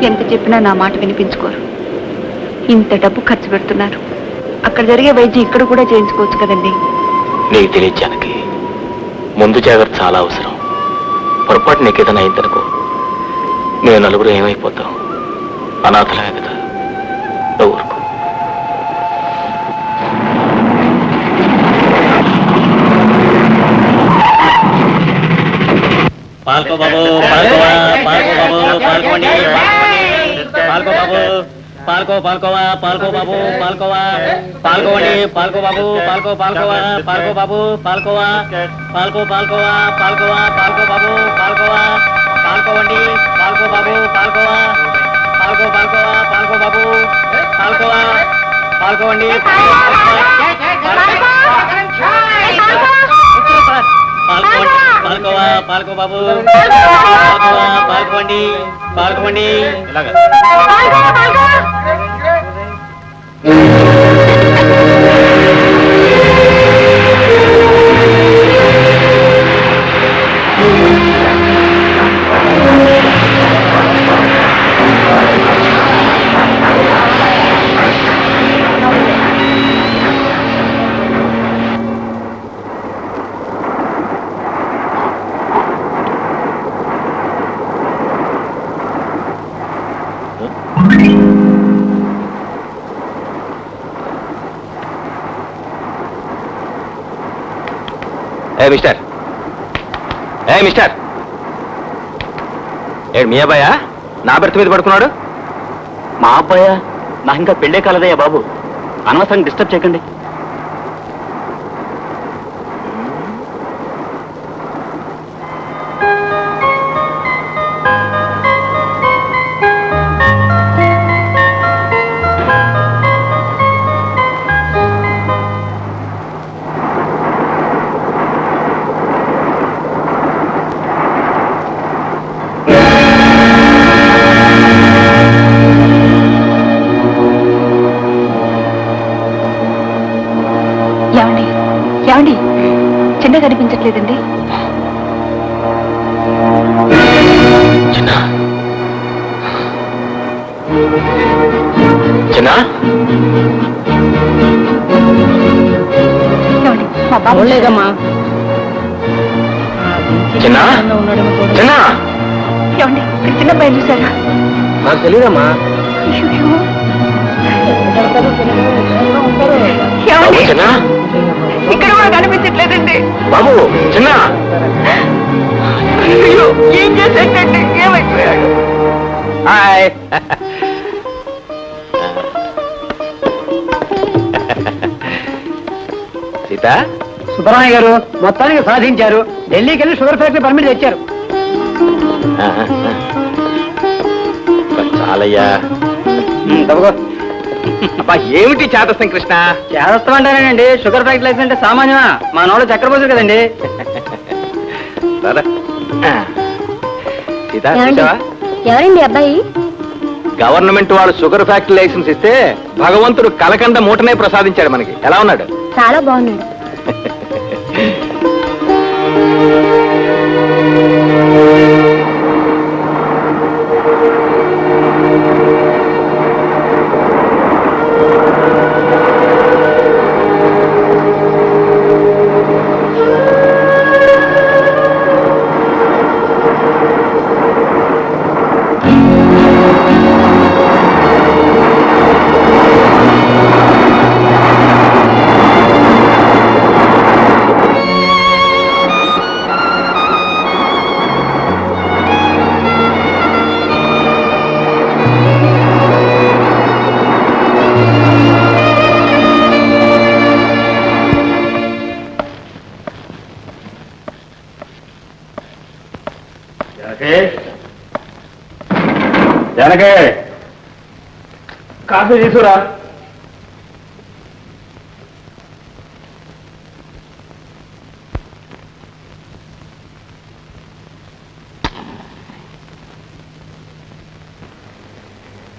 ఎంత చెప్పినా నా మాట వినిపించుకోరు. ఇంత డబ్బు ఖర్చు పెడుతున్నారు, అక్కడ జరిగే వైద్యం ఇక్కడ కూడా చేయించుకోవచ్చు కదండి. నీకు తెలియచానికి ముందు జాగ్రత్త చాలా అవసరం. పొరపాటు నీకేదైనా అయిందనుకో, నేను నలుగురు ఏమైపోతాం? అనాథలే కదా. నువ్వు ఊరుకో. పాల్కో బాబు, పాల్కోవా, పాల్కో బాబు, పాల్కోండి, పాల్కో బాబు, పాల్కో, పాల్కోవా, పాల్కో బాబు, పాల్కోవా, పాల్కోండి, పాల్కో బాబు, పాల్కో, పాల్కోవా, పాల్కో బాబు, పాల్కోవా, పాల్కో, పాల్కోవా, పాల్కోవా, పాల్కో బాబు, పాల్కోవా, పాల్కోండి, పాల్కో బాబు, పాల్కోవా, పాల్కో, పాల్కోవా, పాల్కో బాబు, పాల్కోవా, పాల్కోండి, పాల్కోవా, పాల్కో బాబు, పాల్కోవా, పాల్కోండి, పాల్కోండి. మిస్టర్, మిస్టర్, ఏడు మీ అబ్బాయా నా బెర్త్ మీద పడుకున్నాడు? మా అబ్బాయా? నాకు ఇంకా పెళ్ళే కాలేదయ్యా బాబు, అనవసరంగా డిస్టర్బ్ చేయకండి. ఏమండి, చిన్న కనిపించట్లేదండి. చిన్న, ఏమండి, మా బాబు లేదమ్మా. చిన్న, చిన్న, ఏమండి, చిన్న అబ్బాయి చూసారా? నాకు తెలియదమ్మా. చిన్న, ఇక్కడ కూడా కనిపించట్లేదండి. బాబు, చిన్న, ఏం చేసేటండి? ఏమైపోయాడు? హాయ్. సీత, సుబ్బరామయ్య గారు మొత్తానికి సాధించారు. ఢిల్లీకి వెళ్ళి షుగర్ ఫ్యాక్టరీ పర్మిట్ తెచ్చారు. చాలయ్యా. అబ్బా, ఏమిటి చేతస్థం కృష్ణ? చేదస్తం అంటారేనండి, షుగర్ ఫ్యాక్టరీ లైసెన్స్ అంటే సామాన్యమా? మా నోళ్ళు చక్కెర పోసారు కదండి. సీత, ఎవరండి అబ్బాయి? గవర్నమెంట్ వాళ్ళు షుగర్ ఫ్యాక్టరీ లైసెన్స్ ఇస్తే భగవంతుడు కలకండ మూటనే ప్రసాదించాడు మనకి. ఎలా ఉన్నాడు? చాలా బాగున్నాడు. జానకే, కాఫీ తీసుకురా.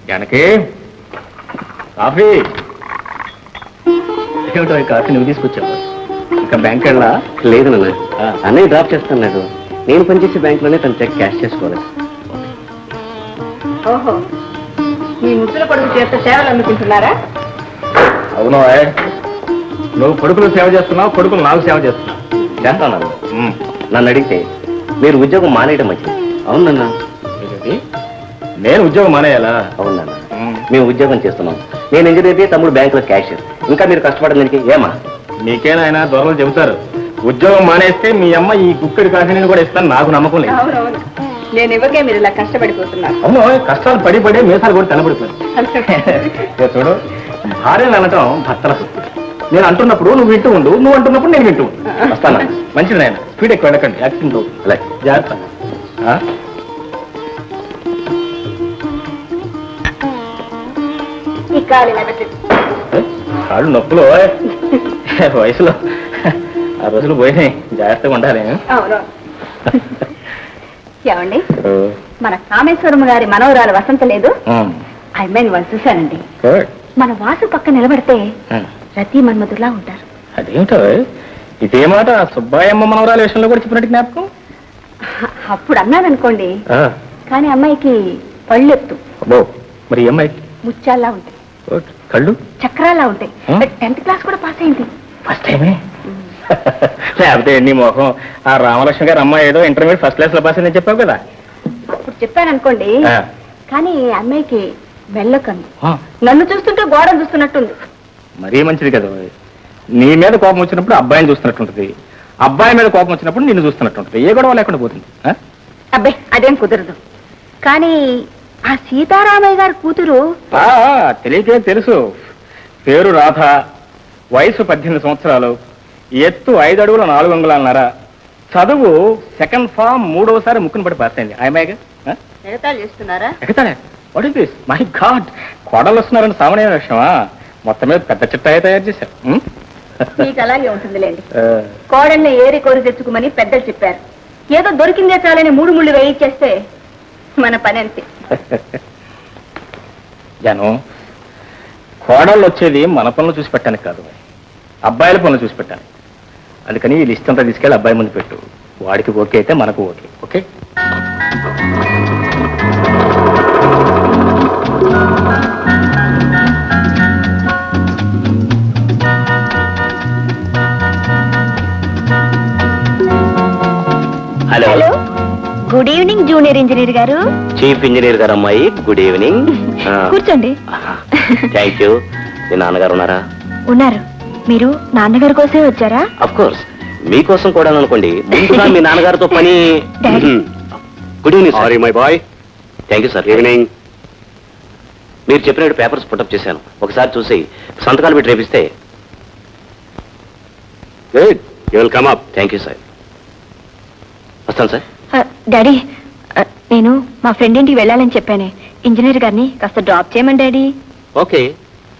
జానకి, కాఫీ. ఏమిటో ఈ కాఫీ నువ్వు తీసుకొచ్చావు? ఇంకా బ్యాంక్ వెళ్ళా? లేదు నాన్న, అన్నయ్య డ్రాప్ చేస్తాను. నేను పనిచేసే బ్యాంక్ లోనే తన చెక్ క్యాష్ చేసుకోవాలి. ఓహో, మీ ముద్దుల కొడుకు చేత సేవలు అందుకుంటున్నారా? అవును నువ్వు కొడుకులు సేవ చేస్తున్నావు, కొడుకులు నాకు సేవ చేస్తున్నావు. చేస్తాను. నన్ను అడిగితే మీరు ఉద్యోగం మానేయడం మంచిది. అవునన్నా. నేను ఉద్యోగం మానేయాలా? అవునన్నా, మేము ఉద్యోగం చేస్తున్నాం. నేను ఇంజనీర్, తమ్ముడు బ్యాంకులో క్యాషియర్. ఇంకా మీరు కష్టపడడానికి ఏమా? మీకేనాయన దొరలు చెబుతారు. ఉద్యోగం మానేస్తే మీ అమ్మ ఈ కుక్కడి కాఫీని కూడా ఇస్తాను, నాకు నమ్మకం లేదు. అవునవును, నేను ఇవ్వకే మీరు ఇలా కష్టపడిపోతున్నారు. అవును, కష్టాలు పడి పడి మీసాలు కూడా తెల్లబడిపోయాను. చూడు, భార్యలు అనటం భర్తల సొత్తు. నేను అంటున్నప్పుడు నువ్వు వింటూ ఉండు, నువ్వు అంటున్నప్పుడు నేను వింటూ ఉండు. వస్తాను. మంచిది నాయన, స్పీడ్ ఎక్కువ వెళ్ళకండి, యాక్సిడెంట్ అవుతుంది. అలాగే. జాగ్రత్త. ఈ కాలు ఇలా పెట్టండి. కాళ్ళు నొప్పులు వయసులో ఆ రోజులు పోయినాయి, జాగ్రత్తగా ఉండాలి. అవును. ఏమండి, మన కామేశ్వరం గారి మనవరాలు వసంత లేదు, ఆ అమ్మాయిని వాళ్ళు చూశానండి. మన వాసు పక్క నిలబడితే రతి మన్మధులా ఉంటారు. అదేమిటో ఇదే మాట సుబ్బాయమ్మ మనవరాల విషయంలో కూడా చెప్పినట్టు జ్ఞాపకం. అప్పుడు అన్నాననుకోండి, కానీ అమ్మాయికి పళ్ళెత్తు, మరి ఈ అమ్మాయికి ముత్యాల్లా ఉంటాయి, కళ్ళు చక్రాల్లా ఉంటాయి. 10th క్లాస్ కూడా పాస్ అయింది. ఫస్ట్ టైమే. లేకపోతే నీ మొహం ఆ రామలక్ష్మి గారు అమ్మాయి ఏదో ఇంటర్మీడియట్ ఫస్ట్ క్లాస్ లో పాస్ అయిందని చెప్పావు కదా. అప్పుడు చెప్పాననుకోండి, కానీ అమ్మాయికి వెళ్ళకను నన్ను చూస్తుంటే గోడ చూస్తున్నట్టుంది. మరీ మంచిది కదా. నీ మీద కోపం వచ్చినప్పుడు అబ్బాయిని చూస్తున్నట్టుంటది, అబ్బాయి మీద కోపం వచ్చినప్పుడు నిన్ను చూస్తున్నట్టుంటది. ఏ గొడవ లేకుండా పోతుంది. అబ్బాయి అదేం కుదరదు. కానీ ఆ సీతారామయ్య గారి కూతురు తెలియకే తెలుసు. పేరు రాధ, వయసు 18 సంవత్సరాలు, ఎత్తు 5 అడుగుల 4 అంగుళాలన్నర, చదువు సెకండ్ ఫామ్ 3వసారి ముక్కును పడి పాస్ అయింది. ఆయమేగా ఎగతాళి చేస్తున్నారా? ఎగతాళే? What is this? My god, కోడలు వస్తున్నారని సామాన్య విషయమా? మొత్తం మీద పెద్ద చిట్టాయే తయారు చేశారు. మీకు అలాగే ఉంటుందిలేండి. కోడల్ని ఏరి కోరి తెచ్చుకోమని పెద్దలు చెప్పారు. ఏదో దొరికిందే చాలని 3 ముళ్ళు వేయించేస్తే మన పని అంతే. జాను, కోడళ్ళు వచ్చేది మన పనులు చూసి పెట్టడానికి కాదు, అబ్బాయిల పనులు చూసి పెట్టాను. అందుకని ఈ లిస్ట్ అంతా తీసుకెళ్ళి అబ్బాయి ముందు పెట్టు. వాడికి ఓకే అయితే మనకు okay. Okay? Hello. Good evening junior engineer గారు. చీఫ్ ఇంజనీర్ గారు అమ్మాయి, గుడ్ ఈవినింగ్. కూర్చోండి. Thank you. మీ నాన్నగారు ఉన్నారా? ఉన్నారు. మీరు నాన్నగారి కోసమే వచ్చారా? అఫ్ కోర్స్, మీకోసం కూడా అనుకోండి. ముందుగా మీ నాన్నగారితో పని. Good evening. Sorry my boy. Thank you sir. Evening. మీరు చెప్పినట్టు పేపర్స్ పుటప్ చేశాను, ఒకసారి చూసి సంతకాలు పెట్టి రేపిస్తే. Good, you will come up. Thank you sir. వస్తాను సార్. డాడీ, నేను మా ఫ్రెండ్ ఇంటికి వెళ్ళాలని చెప్పానే, ఇంజనీర్ గారిని కాస్త డ్రాప్ చేయమని daddy. Okay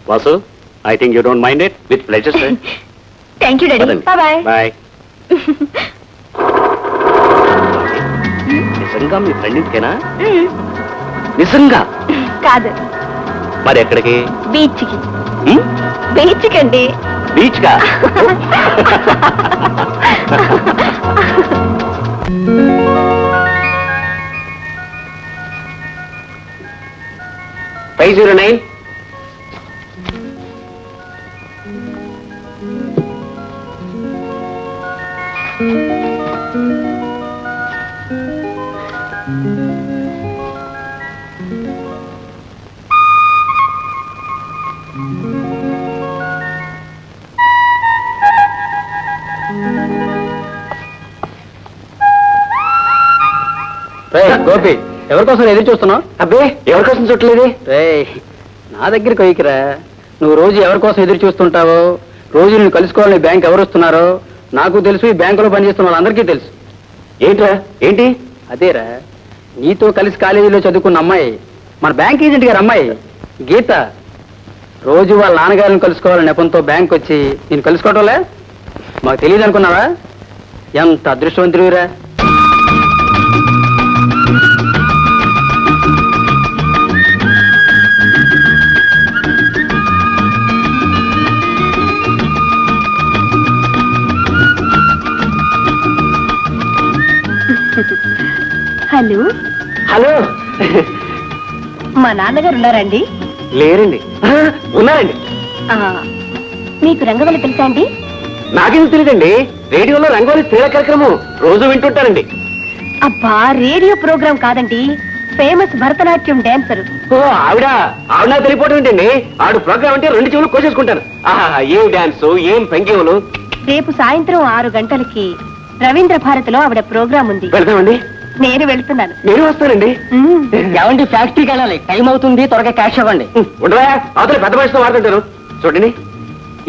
Vasu, I think you don't mind it. With pleasure sir. Thank you daddy. Bye bye. నిజంగా మీ ఫ్రెండ్ ఇంటికేనా? నిజంగా కాదు, మరి ఎక్కడికి? బీచ్కి. బీచ్కి అండి. బీచ్ కా? Five 09. గోపి, ఎవరికోసం ఎదురు చూస్తున్నావు? అబ్బే, ఎవరికోసం చుట్టలేదు. నా దగ్గరికి పోయికిరా. నువ్వు రోజు ఎవరికోసం ఎదురు చూస్తుంటావో, రోజు నేను కలుసుకోవాలని బ్యాంక్ ఎవరు వస్తున్నారో నాకు తెలుసు, ఈ బ్యాంకులో పనిచేస్తున్న వాళ్ళందరికీ తెలుసు. ఏంట్రా? ఏంటి? అదేరా, నీతో కలిసి కాలేజీలో చదువుకున్న అమ్మాయి, మన బ్యాంక్ ఏజెంట్ గారు అమ్మాయి గీత, రోజు వాళ్ళ నాన్నగారిని కలుసుకోవాలని నెపంతో బ్యాంక్ వచ్చి నేను కలుసుకోవటంలే. మాకు తెలియదు అనుకున్నావా? ఎంత అదృష్టవంతుడిరా. హలో. హలో. మా నాన్నగారు ఉన్నారండి? లేరండి. ఉన్నారండి. మీకు రంగవల్లి తెలుసా అండి? నాకేం తెలియదండి. రేడియోలో రంగోలి స్త్రీల కార్యక్రమం రోజు వింటుంటానండి. అబ్బా, రేడియో ప్రోగ్రాం కాదండి, ఫేమస్ భరతనాట్యం డాన్సర్. ఓ ఆవిడ ఆవిడ తెలియపోవడం ఏంటండి? ఆవిడ ప్రోగ్రామ్ అంటే 2 చెవులు కోసేసుకుంటాను. ఏం డాన్స్, ఏం సంగీతములు. రేపు సాయంత్రం 6 గంటలకి రవీంద్ర భారతిలో ఆవిడ ప్రోగ్రాం ఉంది. వెళ్దామండి. నేను వెళ్తున్నాను. నేను వస్తానండి. ఏమండి ఫ్యాక్టరీకి వెళ్ళాలి, టైం అవుతుంది, త్వరగా క్యాష్ ఇవ్వండి. ఉండవా, అవతల పెద్ద మనిషితో మాట్లాడతారు. చూడండి,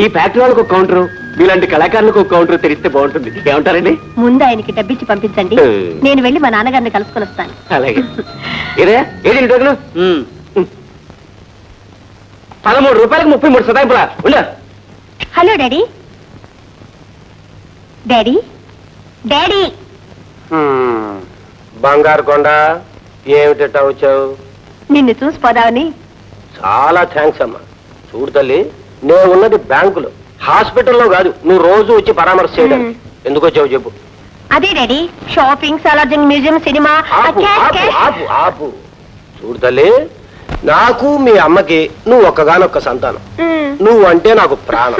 ఈ ఫ్యాక్టరీ వాళ్ళకు ఒక కౌంటర్, మీలాంటి కళాకారులకు ఒక కౌంటర్ తెరిస్తే బాగుంటుంది. ఏమంటారండి? ముందు ఆయనకి డబ్బిచ్చి పంపించండి, నేను వెళ్ళి మా నాన్నగారిని కలుసుకొని వస్తాను. అలాగే. ఇదే ఏది టోకెను? 13 రూపాయలకు 33 సతాయింపులా. ఉండ. Hello daddy. డాడీ డాడీ బంగారు కొండ, ఏమిటట్టా వచ్చావు? నిన్ను చూసి పోదామని. చాలా థ్యాంక్స్ అమ్మా. చూడు తల్లి, నేను ఉన్నది బ్యాంకులో, హాస్పిటల్లో కాదు. నువ్వు రోజు వచ్చి పరామర్శ చేయడానికి. ఎందుకు వచ్చావు చెప్పు. అదే daddy, shopping, Salar Jung museum, cinema. ఆపు ఆపు ఆపు ఆపు. చూడు తల్లి, నాకు మీ అమ్మకి నువ్వు ఒక్కగానొక్క సంతానం. నువ్వు అంటే నాకు ప్రాణం.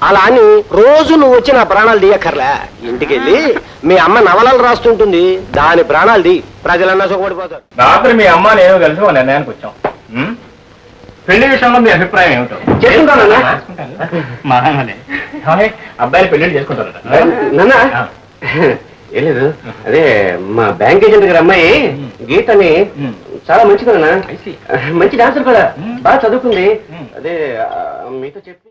అలా అని రోజు నువ్వు వచ్చి నా ప్రాణాలు తీయక్కర్లే. ఇంటికెళ్ళి మీ అమ్మ నవలలు రాస్తుంటుంది, దాని ప్రాణాలు తీ. ప్రజలన్నా సుఖపడిపోతారు. రాత్రి మీ అమ్మ నేను కలిసి ఒక నిర్ణయానికి వచ్చాం. పెళ్లి విషయంలో మీ అభిప్రాయం ఏమిటో? చేసుకుంటానన్నా. అబ్బాయిలు పెళ్లి చేసుకుంటారట. నాన్న ఏం లేదు, అదే మా బ్యాంక్ ఏజెంట్ గారి అమ్మాయి గీతని చాలా మంచిదన్నా, మంచి డాన్సర్ కూడా, బాగా చదువుకుంది. అదే మీతో చెప్పి